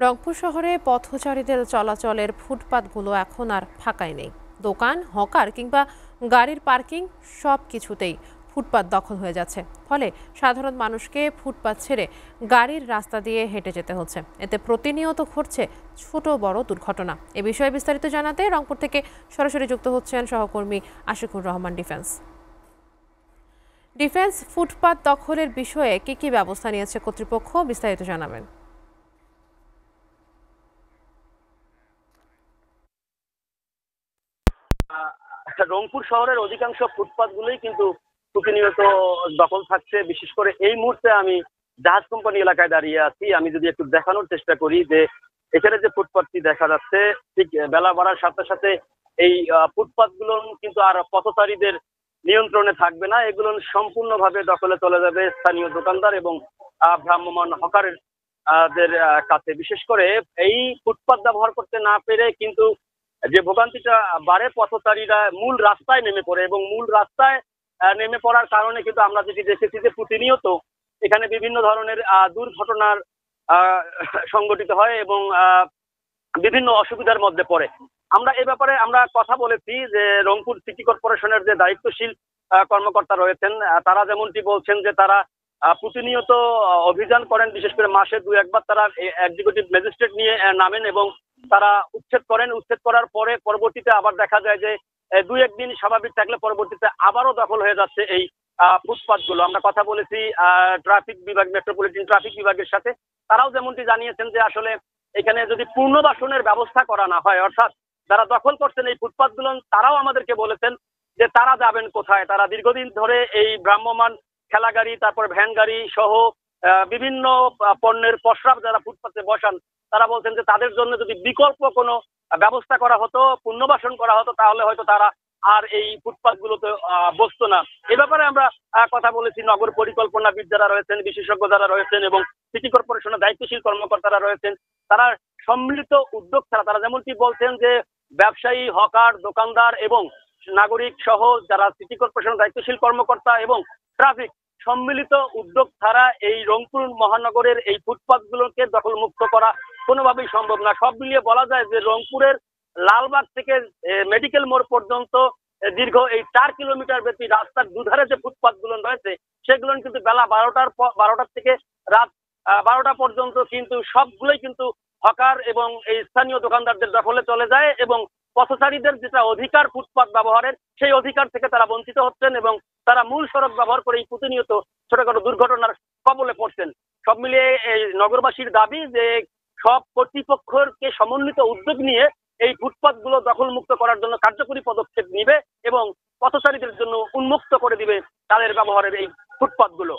রংপুর শহরে পথচারীদের চলাচলের ফুটপাতগুলো এখন আর ফাঁকাই নেই। দোকান, হকার কিংবা গাড়ির পার্কিং সব কিছুতেই ফুটপাত দখল হয়ে যাচ্ছে। ফলে সাধারণ মানুষকে ফুটপাত ছেড়ে গাড়ির রাস্তা দিয়ে হেঁটে যেতে হচ্ছে। এতে প্রতিনিয়ত ঘটছে ছোট বড় দুর্ঘটনা। এ বিষয়ে বিস্তারিত জানাতে রংপুর থেকে সরাসরি যুক্ত হচ্ছেন সহকর্মী আশিকুর রহমান। ডিফেন্স ফুটপাত দখলের বিষয়ে কি ব্যবস্থা নিয়েছে কর্তৃপক্ষ, বিস্তারিত জানাবেন। রংপুর শহরের অধিকাংশ ফুটপাতগুলোই কিন্তু প্রতিনিয়ত দখল থাকছে। বিশেষ করে এই মুহূর্তে আমি জাহাজ কোম্পানি এলাকায় দাঁড়িয়ে আছি। আমি যদি একটু দেখানোর চেষ্টা করি যে এখানে যে ফুটপাতটি দেখা যাচ্ছে, ঠিক বেলা বাড়ার সাথে সাথে এই ফুটপাতগুলো কিন্তু আর পথচারীদের নিয়ন্ত্রণে থাকবে না। এগুলো সম্পূর্ণভাবে দখলে চলে যাবে স্থানীয় দোকানদার এবং ভ্রাম্যমাণ হকারের দের কাছে। বিশেষ করে এই ফুটপাত ব্যবহার করতে না পেরে কিন্তু যে ভোগান্তিটা বাড়ে, পথচারীরা মূল রাস্তায় নেমে পড়ে এবং মূল রাস্তায় নেমে পড়ার কারণে কিন্তু আমরা যেটি দেখেছি যে প্রতিনিয়ত এখানে বিভিন্ন ধরনের দুর্ঘটনার সংঘটিত হয় এবং বিভিন্ন অসুবিধার মধ্যে পড়ে। আমরা এ ব্যাপারে আমরা কথা বলেছি যে রংপুর সিটি কর্পোরেশনের যে দায়িত্বশীল কর্মকর্তা রয়েছেন, তারা যেমনটি বলছেন যে তারা প্রতিনিয়ত অভিযান করেন। বিশেষ করে মাসে দু একবার তারা এক্সিকিউটিভ ম্যাজিস্ট্রেট নিয়ে নামেন এবং তারা উচ্ছেদ করেন। উচ্ছেদ করার পরে পরবর্তীতে আবার দেখা যায় যে দু একদিন স্বাভাবিক থাকলে পরবর্তীতে আবারও দখল হয়ে যাচ্ছে এই ফুটপাত গুলো। আমরা কথা বলেছি ট্রাফিক বিভাগ, মেট্রোপলিটন ট্রাফিক বিভাগের সাথে। তারাও যেমনটি জানিয়েছেন যে আসলে এখানে যদি পুনর্বাসনের ব্যবস্থা করা না হয়, অর্থাৎ যারা দখল করছেন এই ফুটপাত গুলো, তারাও আমাদেরকে বলেছেন যে তারা যাবেন কোথায়। তারা দীর্ঘদিন ধরে এই ভ্রাম্যমাণ ঠেলা গাড়ি, তারপর ভ্যান গাড়ি সহ বিভিন্ন পণ্যের পসরা যারা ফুটপাতে বসান, তারা বলছেন যে তাদের জন্য যদি বিকল্প কোনো ব্যবস্থা করা হতো, পুনর্বাসন করা হতো, তাহলে হয়তো তারা আর এই ফুটপাত গুলোতে বসতো না। এ ব্যাপারে আমরা কথা বলেছি নগর পরিকল্পনাবিদ যারা রয়েছেন, বিশেষজ্ঞ যারা রয়েছেন এবং সিটি কর্পোরেশনের দায়িত্বশীল কর্মকর্তারা রয়েছেন, তারা সম্মিলিত উদ্যোগ ছাড়া, তারা যেমনটি বলছেন যে ব্যবসায়ী, হকার, দোকানদার এবং নাগরিক সহ যারা সিটি কর্পোরেশনের দায়িত্বশীল কর্মকর্তা এবং ট্রাফিক সম্মিলিত উদ্যোগ ছাড়া এই রংপুর মহানগরের এই ফুটপাত গুলোকে দখল মুক্ত করা কোনোভাবেই সম্ভব না। সব মিলিয়ে বলা যায় যে রংপুরের লালবাগ থেকে মেডিকেল মোড় পর্যন্ত দীর্ঘ এই 4 কিলোমিটার ব্যাপী রাস্তার দুধারে যে ফুটপাত গুলো রয়েছে, সেগুলো কিন্তু বেলা 12টার থেকে রাত 12টা পর্যন্ত কিন্তু সবগুলোই কিন্তু হকার এবং এই স্থানীয় দোকানদারদের দখলে চলে যায় এবং পথচারীদের যেটা অধিকার ফুটপাত ব্যবহারের, সেই অধিকার থেকে তারা বঞ্চিত হচ্ছেন এবং তারা মূল সড়ক ব্যবহার করে এই প্রতিনিয়ত ছোটখাটো দুর্ঘটনার কবলে পড়ছেন। সব মিলিয়ে এই নগরবাসীর দাবি যে সব কর্তৃপক্ষকে সমন্বিত উদ্যোগ নিয়ে এই ফুটপাত গুলো দখল মুক্ত করার জন্য কার্যকরী পদক্ষেপ নিবে এবং পথচারীদের জন্য উন্মুক্ত করে দিবে তাদের ব্যবহারের এই ফুটপাত গুলো।